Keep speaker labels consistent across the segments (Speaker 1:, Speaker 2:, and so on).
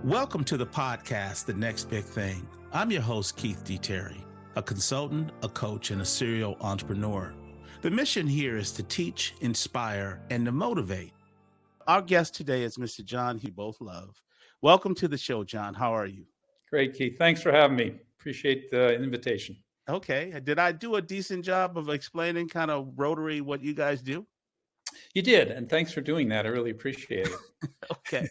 Speaker 1: Welcome to the podcast, The Next Big Thing. I'm your host, Keith D. Terry, a consultant, a coach, and a serial entrepreneur. The mission here is to teach, inspire, and to motivate. Our guest today is Mr. John Hewko, both love. Welcome to the show, John. How are you?
Speaker 2: Great, Keith. Thanks for having me. Appreciate the invitation.
Speaker 1: Okay. Did I do a decent job of explaining kind of Rotary, what you guys do?
Speaker 2: You did, and thanks for doing that. I really appreciate it.
Speaker 1: Okay.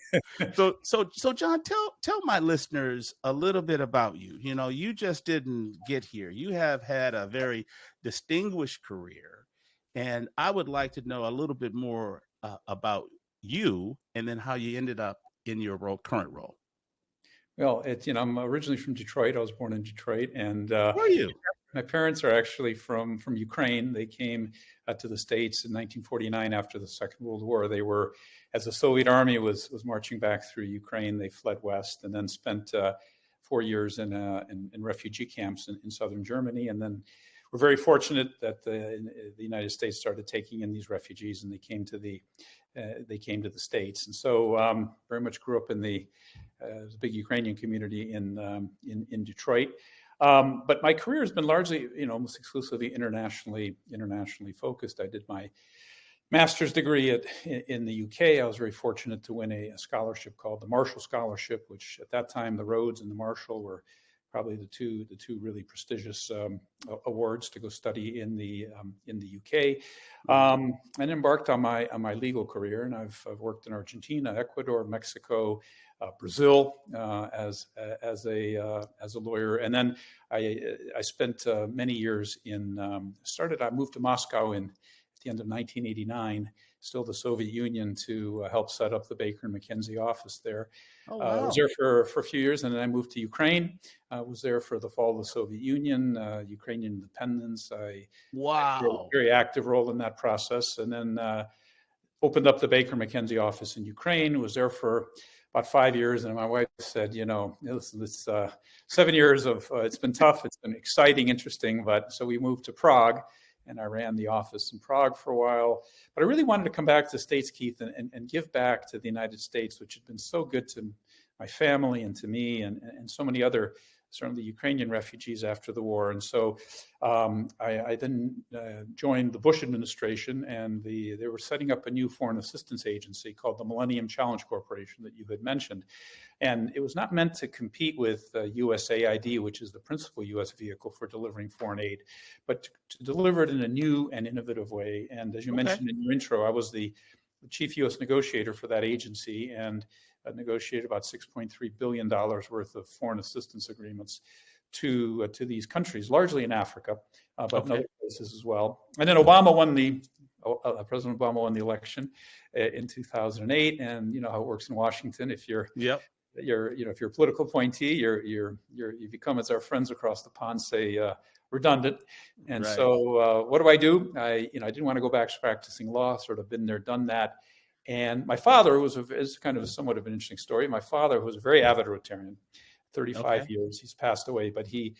Speaker 1: So John, tell my listeners a little bit about you. You know, you just didn't get here. You have had a very distinguished career, and I would like to know a little bit more about you and then how you ended up in your current role.
Speaker 2: Well, I'm originally from Detroit. I was born in Detroit, and
Speaker 1: where are you?
Speaker 2: My parents are actually from Ukraine. They came to the States in 1949 after the Second World War. They were, as the Soviet Army was marching back through Ukraine, they fled west and then spent 4 years in refugee camps in southern Germany. And then we're very fortunate that the United States started taking in these refugees, and they came to the States. And so very much grew up in the big Ukrainian community in Detroit. But my career has been largely, almost exclusively internationally focused. I did my master's degree in the UK. I was very fortunate to win a scholarship called the Marshall Scholarship, which at that time the Rhodes and the Marshall were probably the two really prestigious awards to go study in the UK. And embarked on my legal career, and I've worked in Argentina, Ecuador, Mexico, Brazil as a lawyer, and then I spent many years I moved to Moscow at the end of 1989, still the Soviet Union, to help set up the Baker and McKenzie office there.
Speaker 1: Oh, wow.
Speaker 2: I was there for a few years, and then I moved to Ukraine. I was there for the fall of the Soviet Union, Ukrainian independence. I had a very active role in that process, and then opened up the Baker McKenzie office in Ukraine. Was there for about 5 years, and my wife said, listen, this 7 years of it's been tough, it's been exciting, interesting, but so we moved to Prague, and I ran the office in Prague for a while. But I really wanted to come back to the States, Keith, and give back to the United States, which had been so good to my family and to me and so many other, certainly Ukrainian refugees after the war. And so I then joined the Bush administration, and they were setting up a new foreign assistance agency called the Millennium Challenge Corporation that you had mentioned. And it was not meant to compete with USAID, which is the principal U.S. vehicle for delivering foreign aid, but to deliver it in a new and innovative way. And as you mentioned in your intro, I was the chief U.S. negotiator for that agency, and negotiated about $6.3 billion worth of foreign assistance agreements to these countries, largely in Africa, but in other places as well. And then President Obama won the election in 2008, and you know how it works in Washington. If you're a political appointee, you become, as our friends across the pond say, redundant. And so what do? I didn't want to go back to practicing law, sort of been there, done that. And my father is kind of somewhat of an interesting story. My father was a very avid Rotarian, 35 years. He's passed away, but he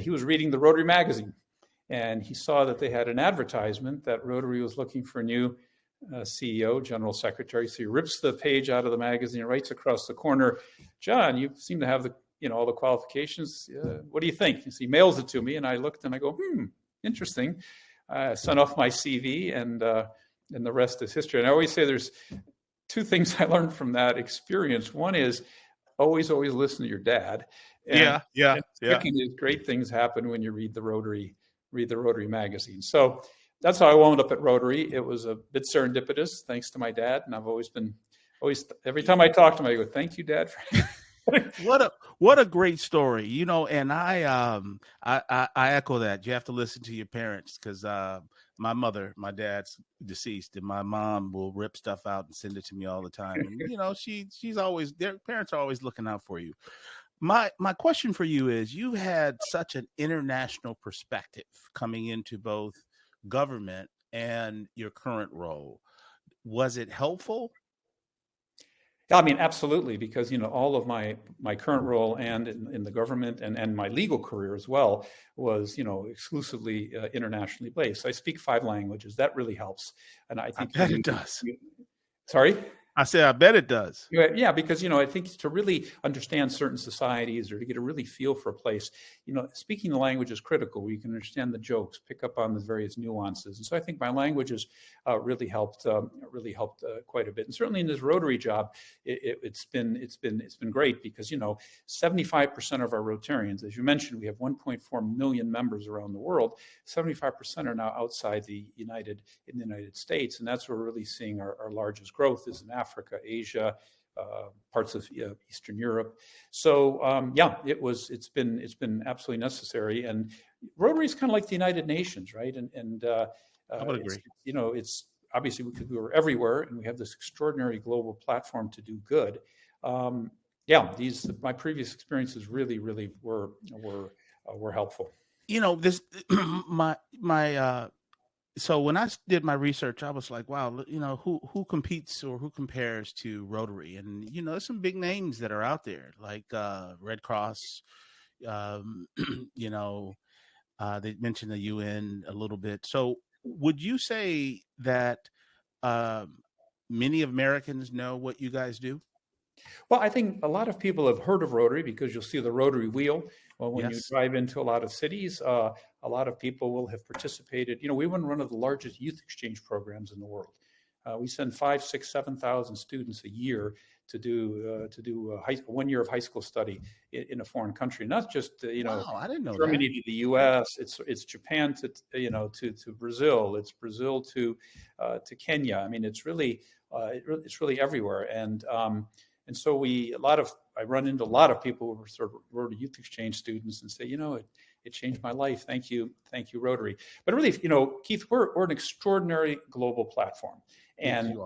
Speaker 2: was reading the Rotary magazine, and he saw that they had an advertisement that Rotary was looking for a new CEO, general secretary. So he rips the page out of the magazine and writes across the corner, "John, you seem to have all the qualifications. What do you think?" So he mails it to me, and I looked and I go, interesting. I sent off my CV, and the rest is history. And I always say there's two things I learned from that experience. One is always listen to your dad. And second is great things happen when you read the Rotary magazine. So that's how I wound up at Rotary. It was a bit serendipitous, thanks to my dad. And I've always every time I talk to him, I go, "Thank you, Dad."
Speaker 1: What a great story, and I echo that. You have to listen to your parents, because my dad's deceased, and my mom will rip stuff out and send it to me all the time. And she's always, their parents are always looking out for you. My question for you is, you had such an international perspective coming into both government and your current role. Was it helpful?
Speaker 2: I mean, absolutely, because all of my current role and in the government and my legal career as well was exclusively internationally based. I speak 5 languages. That really helps, and I think
Speaker 1: it does.
Speaker 2: Sorry?
Speaker 1: I said, I bet it does.
Speaker 2: Yeah, because, I think to really understand certain societies or to get a really feel for a place, speaking the language is critical, where you can understand the jokes, pick up on the various nuances. And so I think my languages really helped quite a bit. And certainly in this Rotary job, it's been great because, 75% of our Rotarians, as you mentioned, we have 1.4 million members around the world. 75% are now outside the United States. And that's where we're really seeing our largest growth is in Africa, Asia, parts of Eastern Europe. So it's been absolutely necessary. And Rotary is kind of like the United Nations, right? And
Speaker 1: I would agree.
Speaker 2: It's obviously we were everywhere, and we have this extraordinary global platform to do good. My previous experiences really were helpful.
Speaker 1: This my so when I did my research, I was like, wow, who competes or who compares to Rotary? And, there's some big names that are out there, like Red Cross. They mentioned the UN a little bit. So would you say that many Americans know what you guys do?
Speaker 2: Well, I think a lot of people have heard of Rotary because you'll see the Rotary wheel. Well, when you drive into a lot of cities, a lot of people will have participated. We run one of the largest youth exchange programs in the world. We send 5,000, 6,000, 7,000 students a year to do 1 year of high school study in a foreign country. Not just
Speaker 1: wow, I didn't know
Speaker 2: Germany
Speaker 1: that.
Speaker 2: to the U.S. It's Japan to Brazil. It's Brazil to Kenya. I mean, it's really everywhere. And so I run into a lot of people who are sort of Rotary Youth Exchange students and say, it changed my life. Thank you, Rotary. But really, Keith, we're an extraordinary global platform. And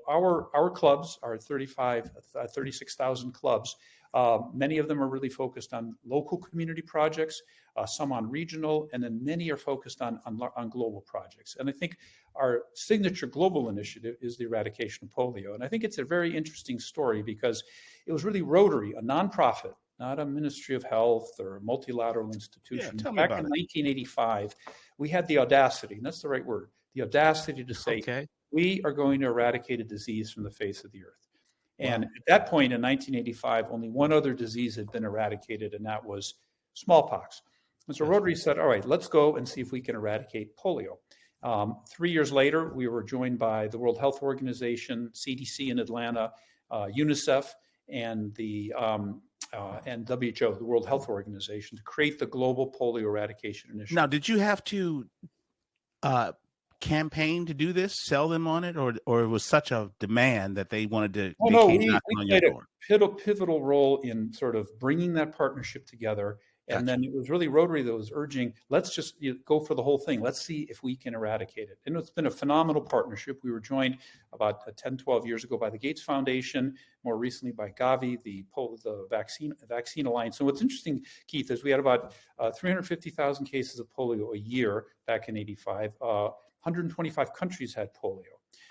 Speaker 2: our clubs are 36,000 clubs. Many of them are really focused on local community projects, some on regional, and then many are focused on global projects. And I think our signature global initiative is the eradication of polio. And I think it's a very interesting story because it was really Rotary, a nonprofit, not a Ministry of Health or a multilateral institution. Back in 1985, we had the audacity, and that's the right word, the audacity to say, we are going to eradicate a disease from the face of the earth. And at that point in 1985, only one other disease had been eradicated, and that was smallpox. And so Rotary said, all right, let's go and see if we can eradicate polio. 3 years later, we were joined by the World Health Organization, CDC in Atlanta, UNICEF, and the and WHO, the World Health Organization, to create the Global Polio Eradication Initiative.
Speaker 1: Now, did you have to campaign to do this, sell them on it, or it was such a demand that they wanted to?
Speaker 2: We played a pivotal role in sort of bringing that partnership together. And then it was really Rotary that was urging, let's just go for the whole thing. Let's see if we can eradicate it. And it's been a phenomenal partnership. We were joined about 10, 12 years ago by the Gates Foundation, more recently by Gavi, the Vaccine Alliance. And what's interesting, Keith, is we had about 350,000 cases of polio a year back in 85. 125 countries had polio.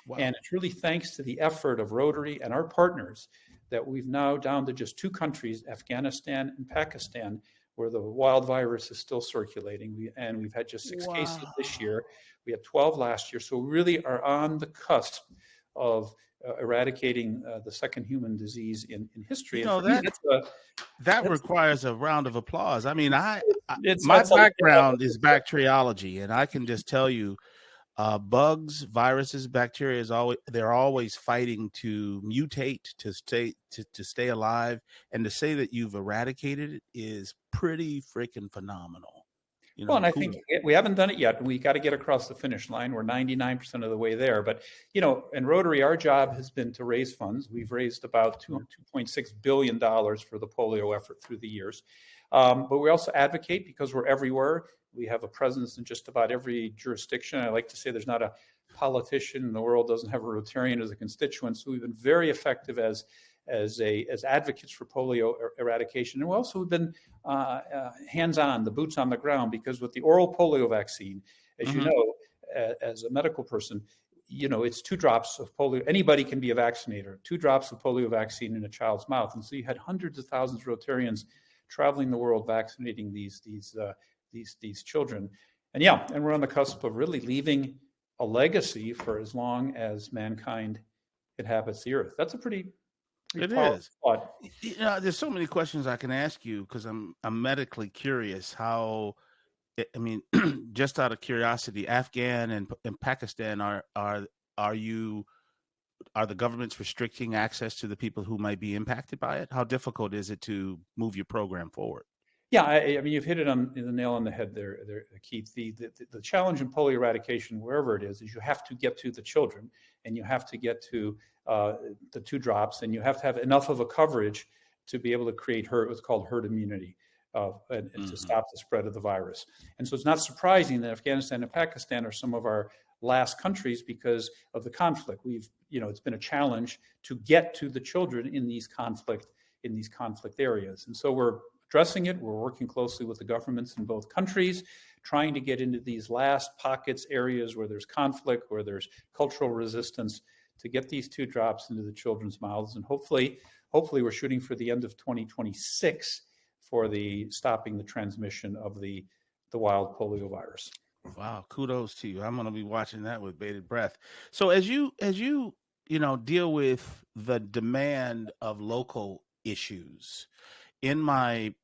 Speaker 2: Wow. And it's really thanks to the effort of Rotary and our partners that we've now down to just 2 countries, Afghanistan and Pakistan, where the wild virus is still circulating. We've had just 6 cases this year. We had 12 last year. So we really are on the cusp of eradicating the second human disease in history.
Speaker 1: That requires a round of applause. I mean, my background is bacteriology, and I can just tell you, bugs, viruses, bacteria they're always fighting to mutate to stay alive, and to say that you've eradicated it is pretty freaking phenomenal.
Speaker 2: And I think we haven't done it yet. We got to get across the finish line. We're 99% of the way there. But, in Rotary, our job has been to raise funds. We've raised about $2.6 billion for the polio effort through the years. But we also advocate because we're everywhere. We have a presence in just about every jurisdiction. I like to say there's not a politician in the world doesn't have a Rotarian as a constituent. So we've been very effective as advocates for polio eradication. And we also have been hands-on, the boots on the ground, because with the oral polio vaccine, as you know, as a medical person, it's 2 drops of polio. Anybody can be a vaccinator. 2 drops of polio vaccine in a child's mouth. And so you had hundreds of thousands of Rotarians traveling the world vaccinating these children. And we're on the cusp of really leaving a legacy for as long as mankind inhabits the earth. That's a pretty
Speaker 1: It
Speaker 2: powerful
Speaker 1: is.
Speaker 2: thought.
Speaker 1: There's so many questions I can ask you because I'm medically curious. How, I mean, just out of curiosity, Afghan and Pakistan are the governments restricting access to the people who might be impacted by it? How difficult is it to move your program forward?
Speaker 2: Yeah, I mean, you've hit it on the nail on the head there, Keith. The challenge in polio eradication, wherever it is you have to get to the children, and you have to get to the 2 drops, and you have to have enough of a coverage to be able to create what's called herd immunity, and to stop the spread of the virus. And so it's not surprising that Afghanistan and Pakistan are some of our last countries because of the conflict. It's been a challenge to get to the children in these conflict areas, and so we're addressing it. We're working closely with the governments in both countries, trying to get into these last pockets, areas where there's conflict, where there's cultural resistance, to get these 2 drops into the children's mouths. And hopefully we're shooting for the end of 2026 for stopping the transmission of the wild polio virus.
Speaker 1: Wow, kudos to you. I'm going to be watching that with bated breath. So as you deal with the demand of local issues, in my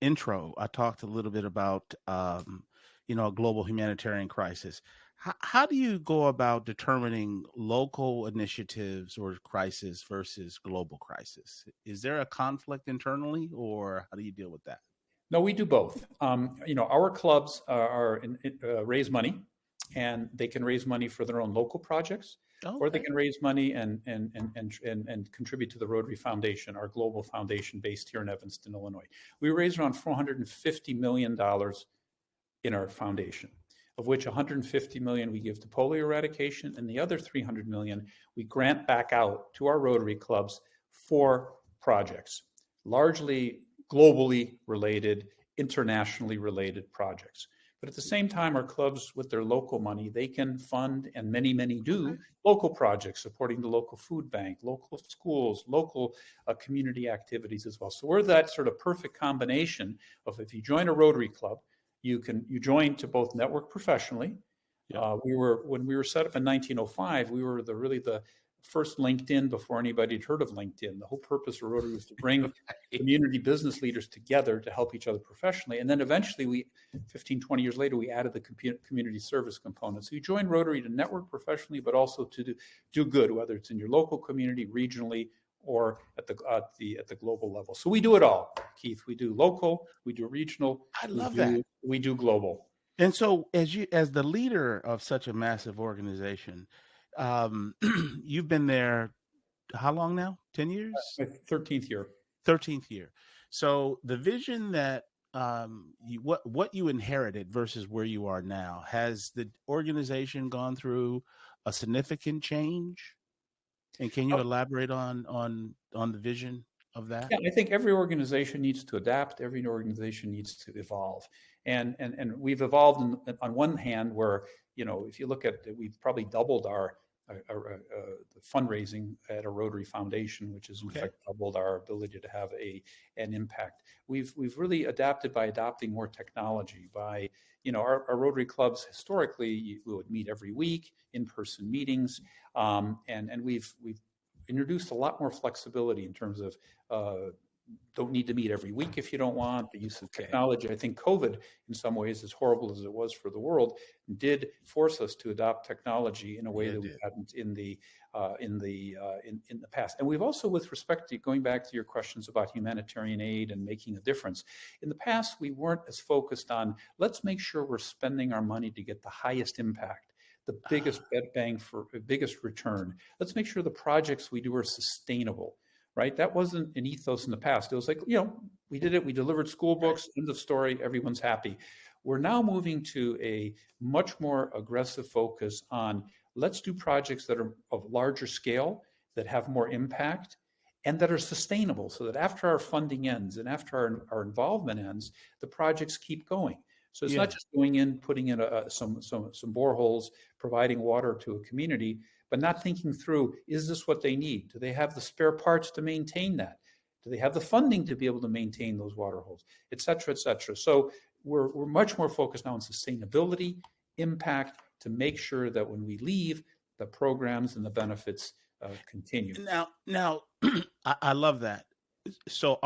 Speaker 1: intro, I talked a little bit about a global humanitarian crisis. How do you go about determining local initiatives or crisis versus global crisis? Is there a conflict internally, or how do you deal with that?
Speaker 2: No, we do both. Our clubs raise money, and they can raise money for their own local projects, or they can raise money and contribute to the Rotary Foundation, our global foundation based here in Evanston, Illinois. We raise around $450 million in our foundation, of which $150 million we give to polio eradication, and the other $300 million we grant back out to our Rotary clubs for projects, largely globally related, internationally related projects. But at the same time, our clubs, with their local money, they can fund, and many do, local projects supporting the local food bank, local schools, local community activities as well. So we're that sort of perfect combination of, if you join a Rotary club, you join to both network professionally. Yeah. When we were set up in 1905, we were the first LinkedIn before anybody had heard of LinkedIn. The whole purpose of Rotary was to bring community business leaders together to help each other professionally. And then eventually 15, 20 years later, we added the community service component. So you join Rotary to network professionally, but also to do good, whether it's in your local community, regionally, or at the global level. So we do it all, Keith. We do local, we do regional.
Speaker 1: I love that.
Speaker 2: We do global.
Speaker 1: And so as the leader of such a massive organization, you've been there how long now? 10 years?
Speaker 2: 13th year.
Speaker 1: 13th year. So the vision that what you inherited versus where you are now, has the organization gone through a significant change? And can you elaborate on the vision of that?
Speaker 2: Yeah, I think every organization needs to adapt. Every organization needs to evolve. And we've evolved on one hand where, if you look at it, we've probably doubled our fundraising at a Rotary Foundation, which has in fact doubled our ability to have an impact. We've really adapted by adopting more technology. By our Rotary clubs historically, we would meet every week, in-person meetings, and we've introduced a lot more flexibility in terms of don't need to meet every week if you don't want. The use of technology. I think COVID, in some ways, as horrible as it was for the world, did force us to adopt technology in a way that we hadn't in the past. And we've also, with respect to going back to your questions about humanitarian aid and making a difference, in the past we weren't as focused on let's make sure we're spending our money to get the highest impact, the biggest biggest return. Let's make sure the projects we do are sustainable. Right? That wasn't an ethos in the past. It was like, we did it. We delivered school books, end of story. Everyone's happy. We're now moving to a much more aggressive focus on let's do projects that are of larger scale, that have more impact, and that are sustainable, so that after our funding ends and after our involvement ends, the projects keep going. So it's not just going in, putting in some boreholes, providing water to a community, but not thinking through, is this what they need? Do they have the spare parts to maintain that? Do they have the funding to be able to maintain those water holes, et cetera, et cetera? So we're much more focused now on sustainability, impact, to make sure that when we leave, the programs and the benefits continue.
Speaker 1: Now, I love that. So,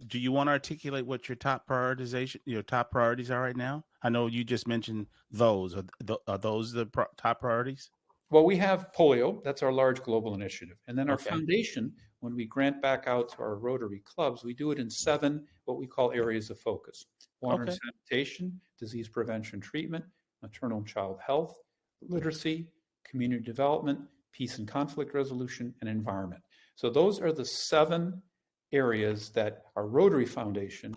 Speaker 1: do you want to articulate what your top priorities are right now? I know you just mentioned those. Are those the top priorities?
Speaker 2: Well, we have polio. That's our large global initiative. And then our
Speaker 1: Okay.
Speaker 2: foundation, when we grant back out to our Rotary clubs, we do it in 7 what we call areas of focus: water and sanitation, disease prevention treatment, maternal and child health, literacy, community development, peace and conflict resolution, and environment. So those are the 7 areas that our Rotary Foundation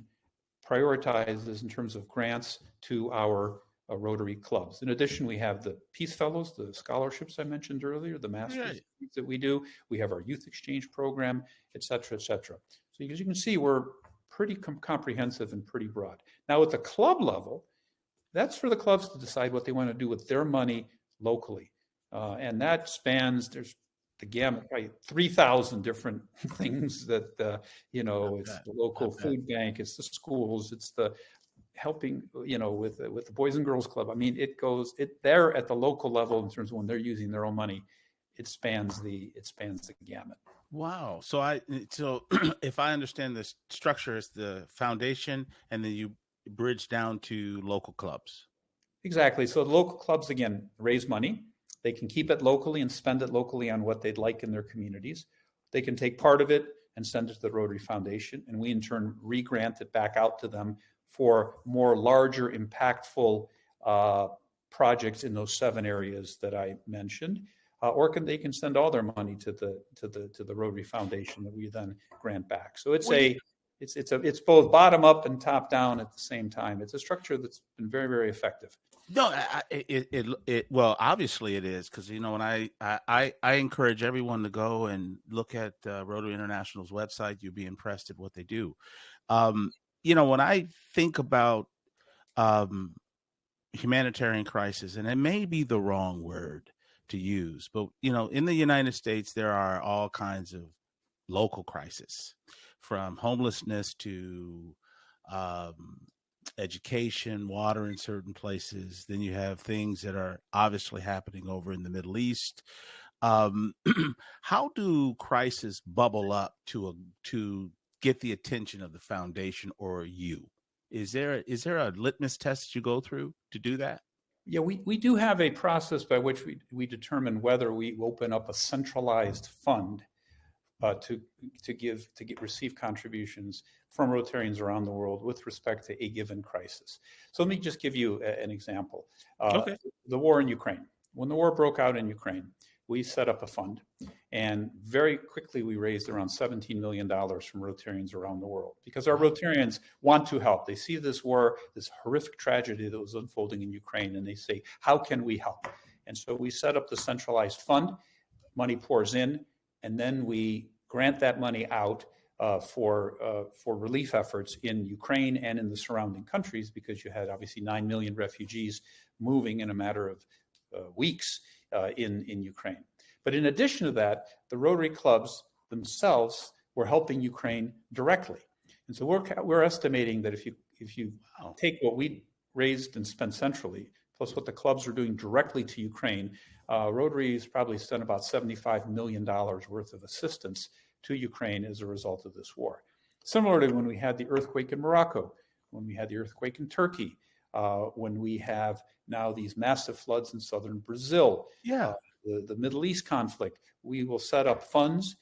Speaker 2: prioritizes in terms of grants to our Rotary clubs. In addition, we have the Peace Fellows, the scholarships I mentioned earlier, the master's that we do. We have our youth exchange program, et cetera, et cetera. So as you can see, we're pretty comprehensive and pretty broad. Now at the club level, that's for the clubs to decide what they want to do with their money locally. And that spans, there's the gamut, right? 3,000 different things that, it's the local food bank, it's the schools, it's the helping, with the Boys and Girls Club. I mean, there at the local level in terms of when they're using their own money, it spans the gamut.
Speaker 1: Wow. So if I understand the structure, it's the foundation, and then you bridge down to local clubs.
Speaker 2: Exactly. So the local clubs, again, raise money. They can keep it locally and spend it locally on what they'd like in their communities. They can take part of it and send it to the Rotary Foundation, and we in turn re-grant it back out to them for more larger, impactful projects in those 7 areas that I mentioned. Or they can send all their money to the Rotary Foundation that we then grant back. So it's both bottom up and top down at the same time. It's a structure that's been very, very effective.
Speaker 1: No, well, obviously it is, because when I encourage everyone to go and look at Rotary International's website. You'll be impressed at what they do. When I think about humanitarian crisis, and it may be the wrong word to use, but in the United States there are all kinds of local crises, from homelessness to education, water in certain places. Then you have things that are obviously happening over in the Middle East. How do crises bubble up to get the attention of the foundation or you? Is there a litmus test that you go through to do that?
Speaker 2: Yeah, we do have a process by which we determine whether we open up a centralized fund to receive contributions from Rotarians around the world with respect to a given crisis. So let me just give you an example.
Speaker 1: Okay.
Speaker 2: The war in Ukraine. When the war broke out in Ukraine, we set up a fund, and very quickly we raised around $17 million from Rotarians around the world, because our Rotarians want to help. They see this war, this horrific tragedy that was unfolding in Ukraine, and they say, how can we help? And so we set up the centralized fund, money pours in, and then we grant that money out for relief efforts in Ukraine and in the surrounding countries, because you had obviously 9 million refugees moving in a matter of weeks in Ukraine. But in addition to that, the Rotary clubs themselves were helping Ukraine directly. And so we're estimating that if you take what we raised and spent centrally, plus what the clubs are doing directly to Ukraine, Rotary has probably sent about $75 million worth of assistance to Ukraine as a result of this war. Similarly, when we had the earthquake in Morocco, when we had the earthquake in Turkey, when we have now these massive floods in southern Brazil, the Middle East conflict, we will set up funds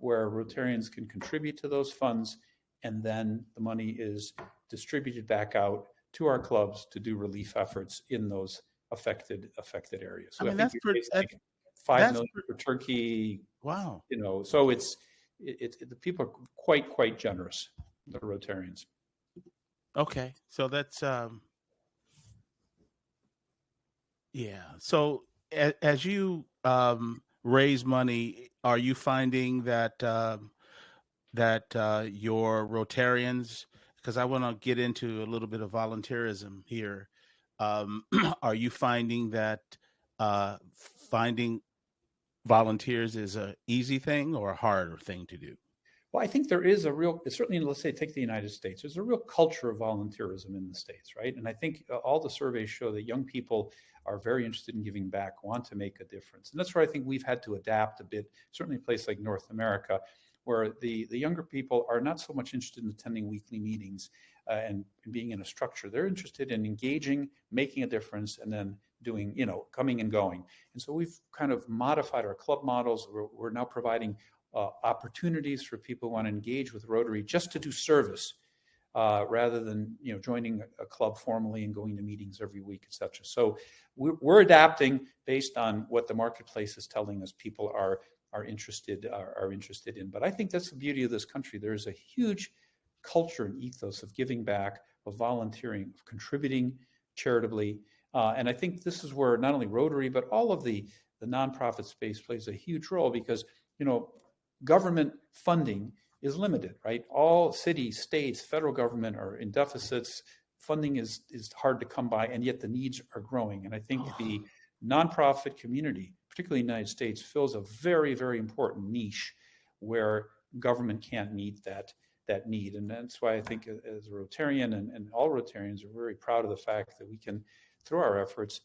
Speaker 2: where Rotarians can contribute to those funds, and then the money is distributed back out to our clubs to do relief efforts in those affected areas. So
Speaker 1: I mean, that's pretty.
Speaker 2: $5 million for Turkey.
Speaker 1: Wow.
Speaker 2: So the people are quite generous, the Rotarians.
Speaker 1: Okay, so that's yeah. So as you raise money, are you finding that your Rotarians, because I want to get into a little bit of volunteerism here, are you finding that finding volunteers is an easy thing or a harder thing to do?
Speaker 2: Well, I think there is a real, certainly, let's say, take the United States, there's a real culture of volunteerism in the States, right? And I think all the surveys show that young people are very interested in giving back, want to make a difference. And that's where I think we've had to adapt a bit, certainly a place like North America, where the younger people are not so much interested in attending weekly meetings and being in a structure. They're interested in engaging, making a difference, and then doing, coming and going. And so we've kind of modified our club models. We're now providing opportunities for people who want to engage with Rotary just to do service rather than joining a club formally and going to meetings every week, et cetera. So we're adapting based on what the marketplace is telling us people are interested in. But I think that's the beauty of this country. There's a huge culture and ethos of giving back, of volunteering, of contributing charitably. And I think this is where not only Rotary, but all of the nonprofit space plays a huge role because, government funding is limited, right? All cities, states, federal government are in deficits. Funding is hard to come by, and yet the needs are growing. And I think the nonprofit community, particularly in the United States, fills a very, very important niche where government can't meet that need. And that's why I think as a Rotarian and all Rotarians are very proud of the fact that we can, through our efforts,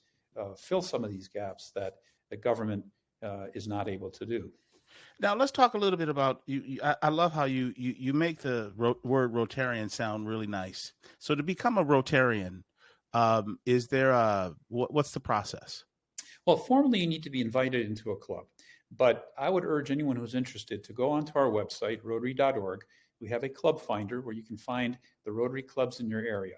Speaker 2: fill some of these gaps that the government is not able to do.
Speaker 1: Now let's talk a little bit about you. I love how you make the word Rotarian sound really nice. So to become a Rotarian, is there what's the process?
Speaker 2: Well, formally, you need to be invited into a club, but I would urge anyone who's interested to go onto our website, Rotary.org. We have a club finder where you can find the Rotary clubs in your area.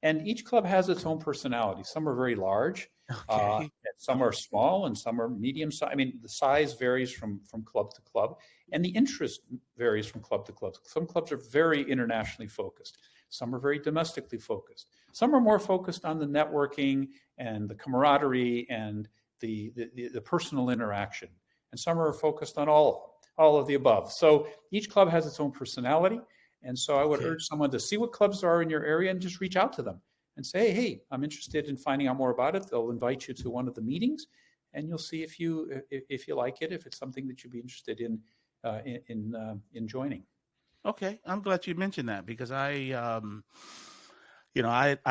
Speaker 2: And each club has its own personality. Some are very large,
Speaker 1: okay.
Speaker 2: Some are small, and some are medium size. I mean, the size varies from club to club, and the interest varies from club to club. Some clubs are very internationally focused. Some are very domestically focused. Some are more focused on the networking and the camaraderie and the personal interaction. And some are focused on all of the above. So each club has its own personality. And so I would urge someone to see what clubs there are in your area and just reach out to them and say, hey, I'm interested in finding out more about it. They'll invite you to one of the meetings, and you'll see if you like it, if it's something that you'd be interested in joining.
Speaker 1: Okay, I'm glad you mentioned that because I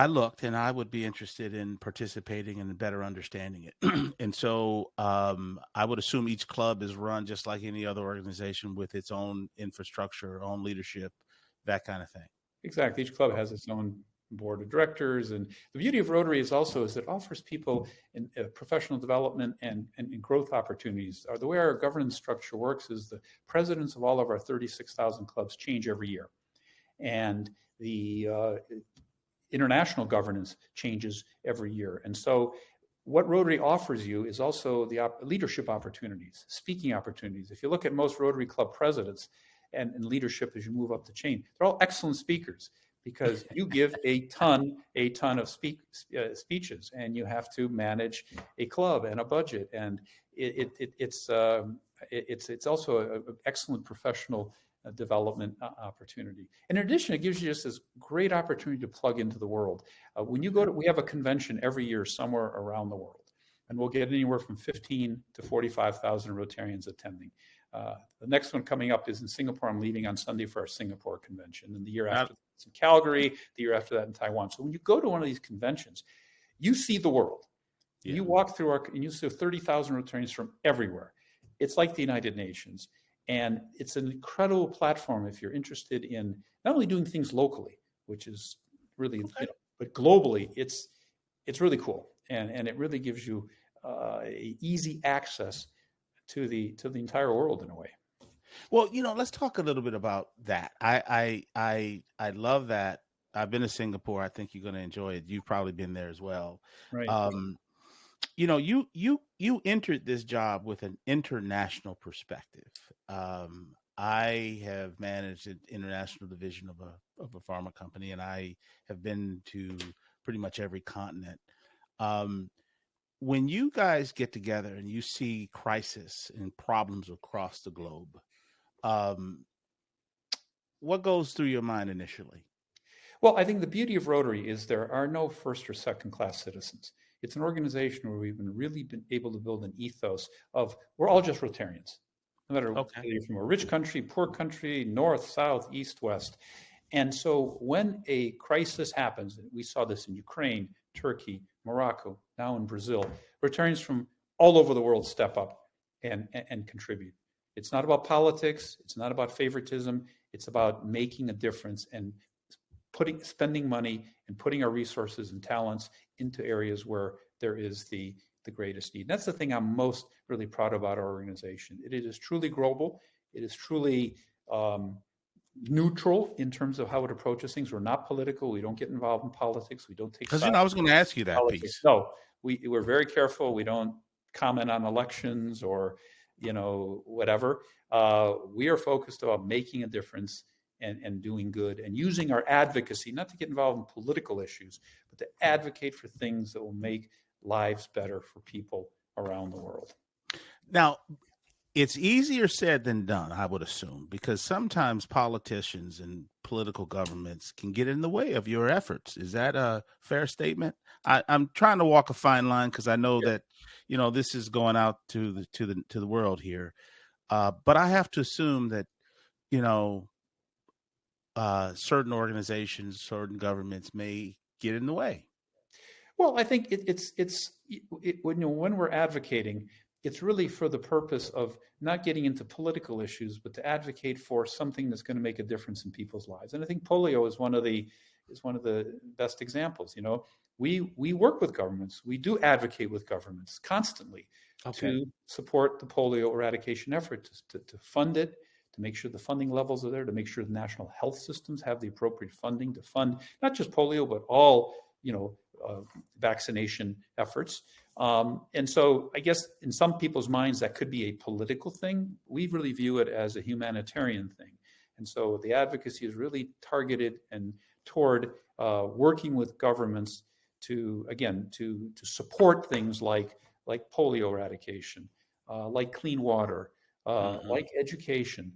Speaker 1: looked and I would be interested in participating and better understanding it. And so I would assume each club is run just like any other organization with its own infrastructure, own leadership, that kind of thing.
Speaker 2: Exactly. Each club has its own board of directors. And the beauty of Rotary is it offers people in professional development and growth opportunities. The way our governance structure works is the presidents of all of our 36,000 clubs change every year. And the international governance changes every year. And so what Rotary offers you is also the leadership opportunities, speaking opportunities. If you look at most Rotary Club presidents and leadership as you move up the chain, they're all excellent speakers because you give a ton of speeches, and you have to manage a club and a budget, and it's also an excellent professional development opportunity. In addition, it gives you just this great opportunity to plug into the world. When you go we have a convention every year somewhere around the world, and we'll get anywhere from 15 to 45,000 Rotarians attending. The next one coming up is in Singapore. I'm leaving on Sunday for our Singapore convention, and the year after it's in Calgary, the year after that in Taiwan. So when you go to one of these conventions, you see the world. Yeah. You walk through and you see 30,000 Rotarians from everywhere. It's like the United Nations. And it's an incredible platform if you're interested in not only doing things locally, which is really, but globally, it's really cool. And it really gives you easy access to the entire world in a way.
Speaker 1: Well, let's talk a little bit about that. I love that. I've been to Singapore. I think you're going to enjoy it. You've probably been there as well.
Speaker 2: Right.
Speaker 1: You entered this job with an international perspective. I have managed an international division of a pharma company, and I have been to pretty much every continent. When you guys get together and you see crisis and problems across the globe, what goes through your mind initially?
Speaker 2: Well, I think the beauty of Rotary is there are no first or second class citizens. It's an organization where we've really been able to build an ethos of we're all just Rotarians. no matter whether you're from a rich country, poor country, north, south, east, west. And so when a crisis happens, and we saw this in Ukraine, Turkey, Morocco, now in Brazil, Rotarians from all over the world step up and contribute. It's not about politics. It's not about favoritism. It's about making a difference and spending money and putting our resources and talents into areas where there is the greatest need. And that's the thing I'm most really proud about our organization. It is truly global. It is truly neutral in terms of how it approaches things. We're not political. We don't get involved in politics. We don't take sides.
Speaker 1: Because I was going to ask you that
Speaker 2: politics.
Speaker 1: piece.
Speaker 2: No, we're very careful. We don't comment on elections or whatever. We are focused on making a difference and doing good and using our advocacy, not to get involved in political issues, but to advocate for things that will make lives better for people around the world.
Speaker 1: Now, it's easier said than done, I would assume, because sometimes politicians and political governments can get in the way of your efforts. Is that a fair statement? I'm trying to walk a fine line because I know that, this is going out to the world here. But I have to assume that, certain organizations, certain governments may get in the way.
Speaker 2: Well, I think when we're advocating, it's really for the purpose of not getting into political issues, but to advocate for something that's going to make a difference in people's lives. And I think polio is one of the best examples. We work with governments. We do advocate with governments constantly to support the polio eradication effort, to fund it, to make sure the funding levels are there, to make sure the national health systems have the appropriate funding to fund not just polio, but all vaccination efforts. And so I guess in some people's minds, that could be a political thing. We really view it as a humanitarian thing. And so the advocacy is really targeted and toward working with governments to support things like polio eradication, like clean water, like education,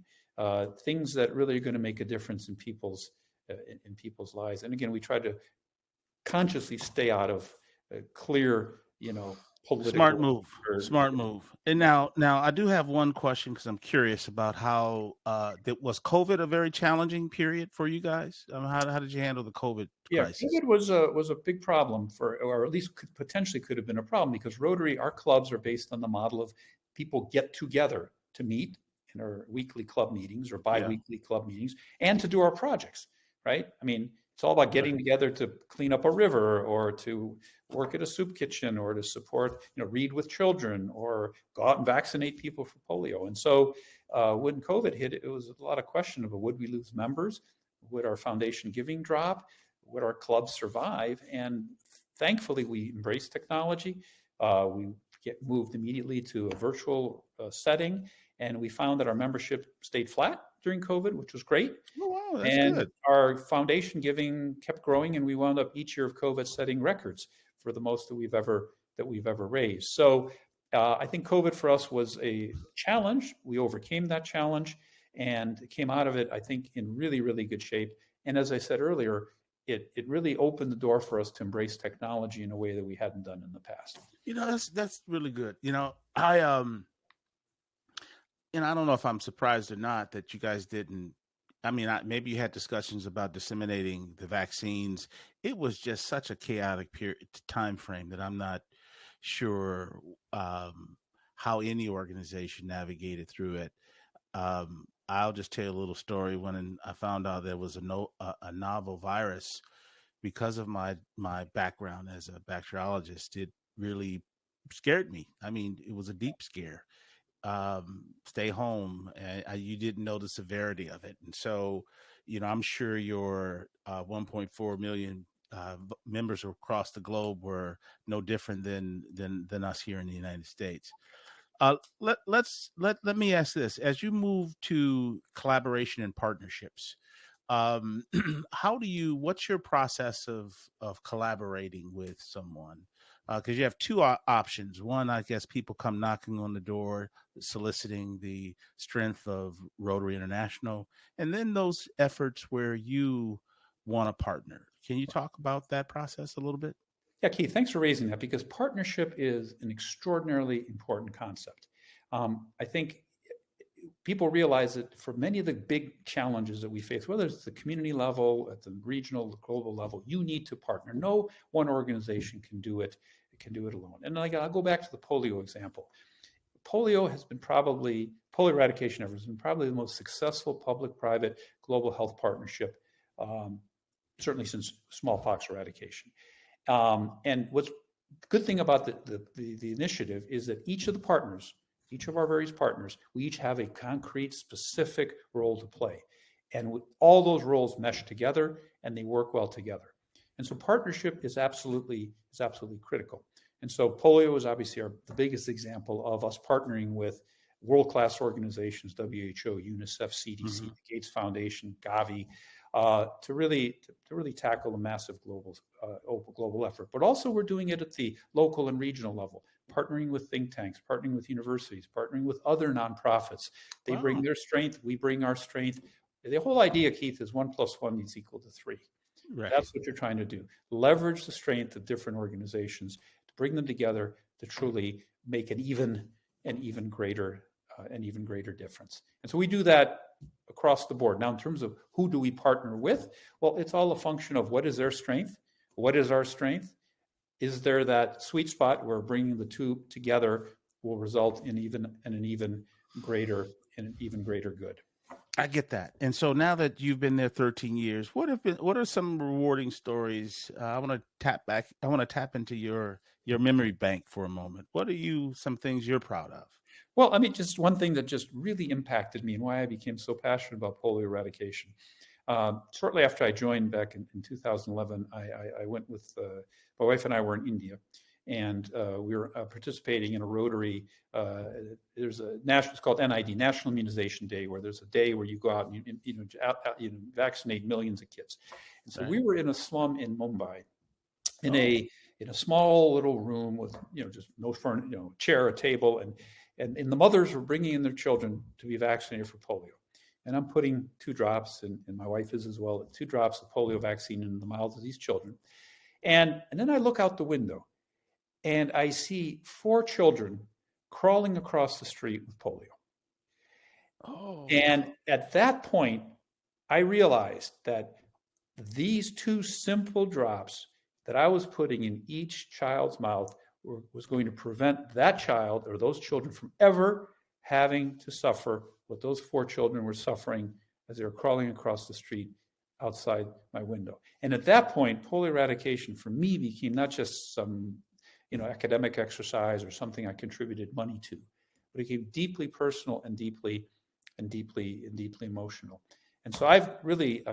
Speaker 2: things that really are going to make a difference in people's lives. And again, we try to consciously stay out of clear, political.
Speaker 1: Smart move. And now I do have one question because I'm curious about how was COVID a very challenging period for you guys? How did you handle the COVID crisis?
Speaker 2: COVID was a big problem or at least potentially could have been a problem because Rotary, our clubs are based on the model of people get together to meet in our weekly club meetings or bi-weekly club meetings and to do our projects, right? I mean, it's all about getting together to clean up a river or to work at a soup kitchen or to support, read with children or go out and vaccinate people for polio. And so when COVID hit, it was a lot of question about would we lose members? Would our foundation giving drop? Would our clubs survive? And thankfully, we embraced technology. We moved immediately to a virtual setting. And we found that our membership stayed flat during COVID, which was great.
Speaker 1: Oh, wow, that's
Speaker 2: and
Speaker 1: good.
Speaker 2: Our foundation giving kept growing, and we wound up each year of COVID setting records for the most that we've ever raised. So I think COVID for us was a challenge. We overcame that challenge and came out of it, I think, in really, really good shape. And as I said earlier, it really opened the door for us to embrace technology in a way that we hadn't done in the past.
Speaker 1: That's really good. I don't know if I'm surprised or not that you guys didn't. I mean, maybe you had discussions about disseminating the vaccines. It was just such a chaotic time frame that I'm not sure how any organization navigated through it. I'll just tell you a little story. When I found out there was a novel virus, because of my background as a bacteriologist, it really scared me. I mean, it was a deep scare. Stay home, and you didn't know the severity of it. And so, I'm sure your 1.4 million members across the globe were no different than us here in the United States. Let me ask this: as you move to collaboration and partnerships, what's your process of collaborating with someone? Because you have two options. One, I guess people come knocking on the door, soliciting the strength of Rotary International, and then those efforts where you want to partner. Can you talk about that process a little bit?
Speaker 2: Yeah, Keith, thanks for raising that because partnership is an extraordinarily important concept. I think people realize that for many of the big challenges that we face, whether it's the community level, at the regional, the global level, you need to partner. No one organization can do it alone. And I'll go back to the polio example. Polio eradication effort has been probably the most successful public-private global health partnership, certainly since smallpox eradication. And what's the good thing about the initiative is that each of our various partners, we each have a concrete, specific role to play. And all those roles mesh together and they work well together. And so partnership is absolutely critical. And so polio is obviously the biggest example of us partnering with world-class organizations, WHO, UNICEF, CDC, the Gates Foundation, Gavi, to really tackle a massive global effort. But also we're doing it at the local and regional level, partnering with think tanks, partnering with universities, partnering with other nonprofits. They bring their strength, we bring our strength. The whole idea, Keith, is 1 + 1 = 3. Right. That's what you're trying to do. Leverage the strength of different organizations to bring them together to truly make an even greater difference. And so we do that across the board. Now, in terms of who do we partner with? Well, it's all a function of what is their strength? What is our strength? Is there that sweet spot where bringing the two together will result in an even greater good?
Speaker 1: I get that. And so now that you've been there 13 years, what are some rewarding stories? I want to tap into your memory bank for a moment. What are some things you're proud of?
Speaker 2: Well, I mean, just one thing that just really impacted me and why I became so passionate about polio eradication. Shortly after I joined back in 2011, I went with my wife and I were in India, and we were participating in a Rotary. There's it's called NID, National Immunization Day, where there's a day where you go out and you vaccinate millions of kids. And so we were in a slum in Mumbai, in a small little room with just no furniture, chair, a table, and the mothers were bringing in their children to be vaccinated for polio. And I'm putting 2 drops, and my wife is as well, 2 drops of polio vaccine in the mouths of these children. And then I look out the window, and I see 4 children crawling across the street with polio. Oh. And at that point, I realized that these 2 simple drops that I was putting in each child's mouth was going to prevent that child or those children from ever having to suffer what those 4 children were suffering as they were crawling across the street outside my window. And at that point, polio eradication for me became not just some academic exercise or something I contributed money to, but it became deeply personal and deeply emotional. And so I've really,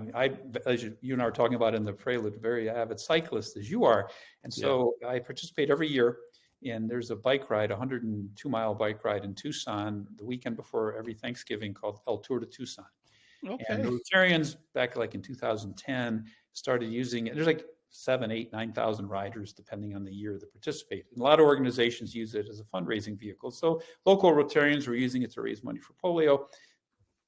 Speaker 2: as you and I were talking about in the prelude, very avid cyclist as you are. And so I participate every year, and there's a bike ride, 102-mile bike ride in Tucson the weekend before every Thanksgiving called El Tour de Tucson. Okay. And the Rotarians back in 2010 started using it. There's 7,000, 8,000, 9,000 riders depending on the year that participate. And a lot of organizations use it as a fundraising vehicle. So local Rotarians were using it to raise money for polio,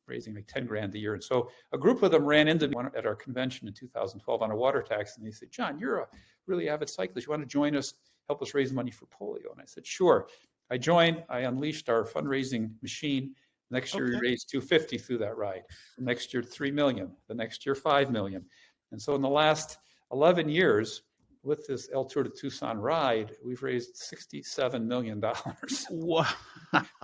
Speaker 2: raising $10,000 a year. And so a group of them ran into me at our convention in 2012 on a water tax. And they said, "John, you're a really avid cyclist. You want to join us, help us raise money for polio?" And I said, "Sure." I joined. I unleashed our fundraising machine. Next year, we raised $250,000 through that ride. The next year, $3 million. The next year, $5 million. And so in the last 11 years, with this El Tour de Tucson ride, we've raised $67 million
Speaker 1: wow.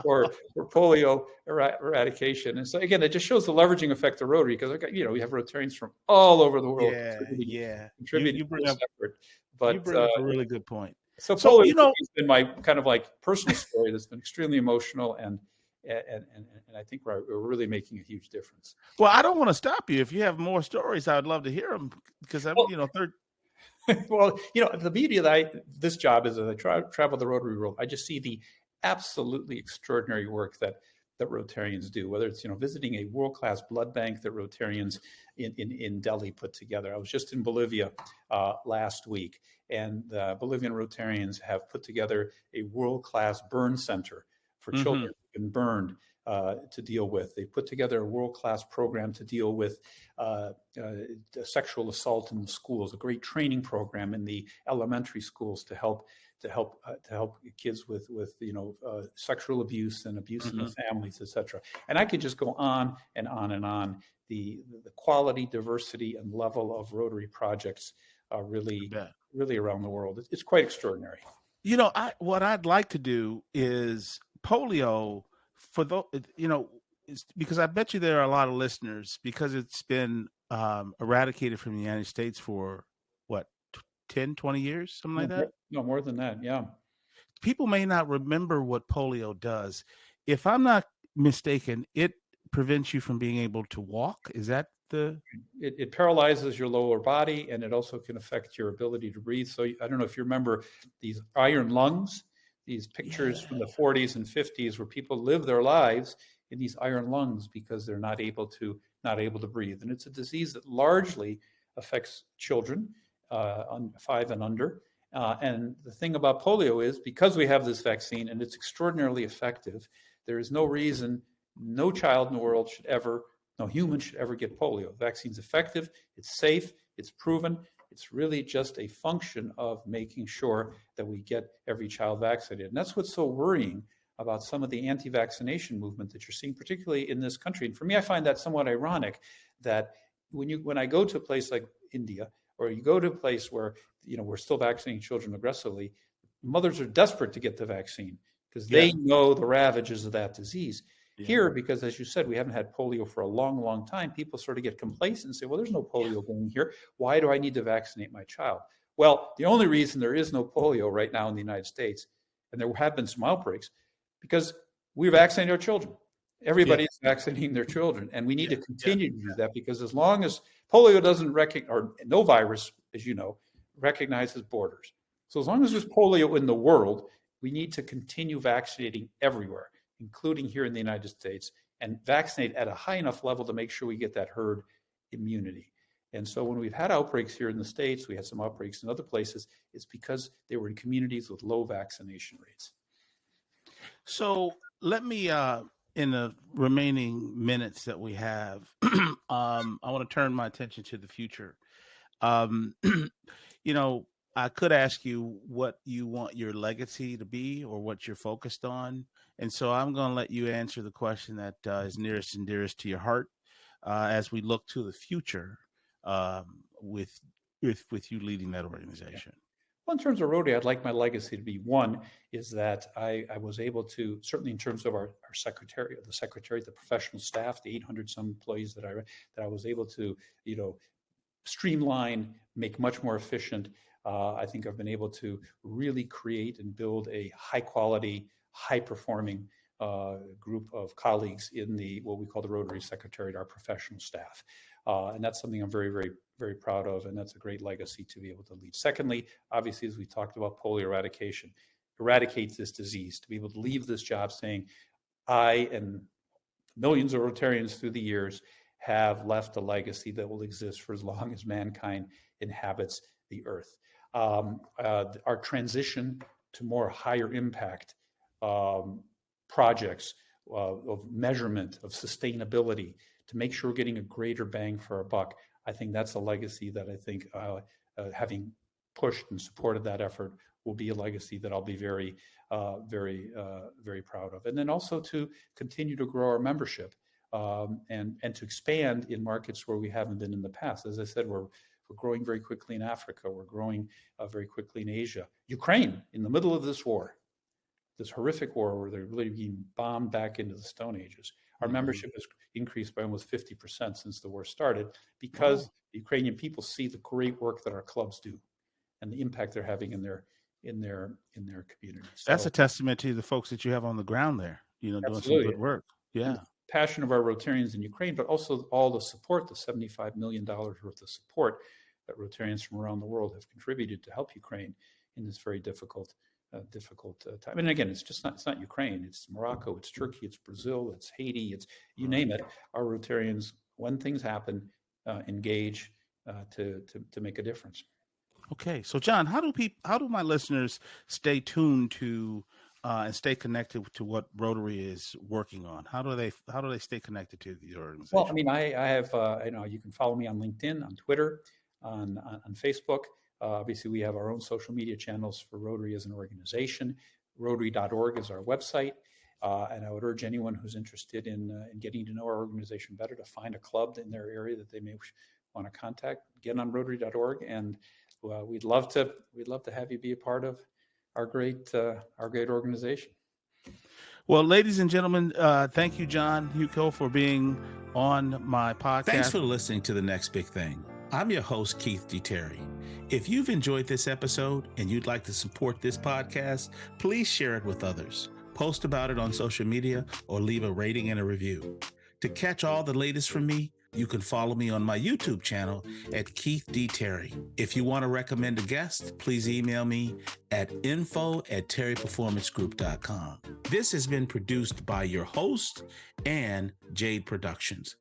Speaker 2: for polio eradication. And so again, it just shows the leveraging effect of Rotary, because we have Rotarians from all over the world contributing
Speaker 1: you bring
Speaker 2: to
Speaker 1: up,
Speaker 2: this effort. But
Speaker 1: you bring up a really good point.
Speaker 2: So polio has been my kind of personal story that's been extremely emotional, and I think we're really making a huge difference.
Speaker 1: Well, I don't want to stop you. If you have more stories, I would love to hear them, because I'm third.
Speaker 2: Well, the beauty of this job is, as I travel the Rotary world, I just see the absolutely extraordinary work that Rotarians do, whether it's, visiting a world-class blood bank that Rotarians in Delhi put together. I was just in Bolivia last week, and the Bolivian Rotarians have put together a world-class burn center for children who've been burned to deal with. They put together a world-class program to deal with sexual assault in the schools, a great training program in the elementary schools to help to help kids with sexual abuse and abuse in the families, etc. And I could just go on and on and on. The quality, diversity, and level of Rotary projects are really around the world. It's quite extraordinary.
Speaker 1: What I'd like to do is polio for because I bet you there are a lot of listeners, because it's been eradicated from the United States for what, 10, 20 years, something like that?
Speaker 2: No, more than that. Yeah.
Speaker 1: People may not remember what polio does. If I'm not mistaken, it prevents you from being able to walk. Is that
Speaker 2: it paralyzes your lower body, and it also can affect your ability to breathe. So I don't know if you remember these iron lungs, these pictures from the 40s and 50s where people live their lives in these iron lungs because they're not able to breathe. And it's a disease that largely affects children 5 and under. And the thing about polio is, because we have this vaccine and it's extraordinarily effective, there is no reason no child in the world no human should ever get polio. The vaccine's effective, it's safe, it's proven. It's really just a function of making sure that we get every child vaccinated. And that's what's so worrying about some of the anti-vaccination movement that you're seeing, particularly in this country. And for me, I find that somewhat ironic that when I go to a place like India, or you go to a place where we're still vaccinating children aggressively, mothers are desperate to get the vaccine because they know the ravages of that disease. Yeah. Here, because as you said, we haven't had polio for a long, long time, people sort of get complacent and say, well, there's no polio going here. Why do I need to vaccinate my child? Well, the only reason there is no polio right now in the United States, and there have been some outbreaks, because we vaccinate our children. Everybody is vaccinating their children, and we need to continue to do that, because as long as polio doesn't recognize, or no virus, as you know, recognizes borders. So as long as there's polio in the world, we need to continue vaccinating everywhere, including here in the United States, and vaccinate at a high enough level to make sure we get that herd immunity. And so when we've had outbreaks here in the States, we had some outbreaks in other places, it's because they were in communities with low vaccination rates.
Speaker 1: So let me, in the remaining minutes that we have, I want to turn my attention to the future. I could ask you what you want your legacy to be or what you're focused on. And so I'm going to let you answer the question that is nearest and dearest to your heart as we look to the future with you leading that organization.
Speaker 2: Well, in terms of Rotary, I'd like my legacy to be, one, is that I was able to, certainly in terms of our secretariat, the professional staff, the 800 some employees that I was able to, streamline, make much more efficient. I think I've been able to really create and build a high quality, high performing group of colleagues in what we call the Rotary Secretariat, our professional staff. And that's something I'm very, very, very proud of. And that's a great legacy to be able to lead. Secondly, obviously, as we talked about polio eradication, eradicate this disease, to be able to leave this job saying, I and millions of Rotarians through the years have left a legacy that will exist for as long as mankind inhabits the earth. Our transition to more higher impact projects of measurement, of sustainability, to make sure we're getting a greater bang for our buck. I think that's a legacy that I think having pushed and supported that effort will be a legacy that I'll be very, very, very proud of. And then also to continue to grow our membership and to expand in markets where we haven't been in the past. As I said, we're growing very quickly in Africa. We're growing very quickly in Asia. Ukraine, in the middle of this war, this horrific war where they're really being bombed back into the Stone Ages. Our membership has increased by almost 50% since the war started, because the Ukrainian people see the great work that our clubs do and the impact they're having in their communities. So,
Speaker 1: that's a testament to the folks that you have on the ground there, doing some good work. Yeah.
Speaker 2: The passion of our Rotarians in Ukraine, but also all the support, the $75 million worth of support that Rotarians from around the world have contributed to help Ukraine in this very difficult time. And again, it's not Ukraine, it's Morocco, it's Turkey, it's Brazil, it's Haiti, it's you name it. Our Rotarians, when things happen, engage to make a difference.
Speaker 1: Okay, so John, how do my listeners stay tuned to and stay connected to what Rotary is working on? How do they stay connected to the organization?
Speaker 2: Well, I mean, I have you can follow me on LinkedIn, on Twitter, on Facebook. Obviously, we have our own social media channels for Rotary as an organization. Rotary.org is our website. And I would urge anyone who's interested in getting to know our organization better to find a club in their area that they may want to contact. Get on Rotary.org, and we'd love to have you be a part of our great organization.
Speaker 1: Well, ladies and gentlemen, thank you, John Hewko, for being on my podcast.
Speaker 3: Thanks for listening to The Next Big Thing. I'm your host, Keith D. Terry. If you've enjoyed this episode and you'd like to support this podcast, please share it with others. Post about it on social media or leave a rating and a review. To catch all the latest from me, you can follow me on my YouTube channel at Keith D. Terry. If you want to recommend a guest, please email me at info@terryperformancegroup.com. This has been produced by your host and Jade Productions.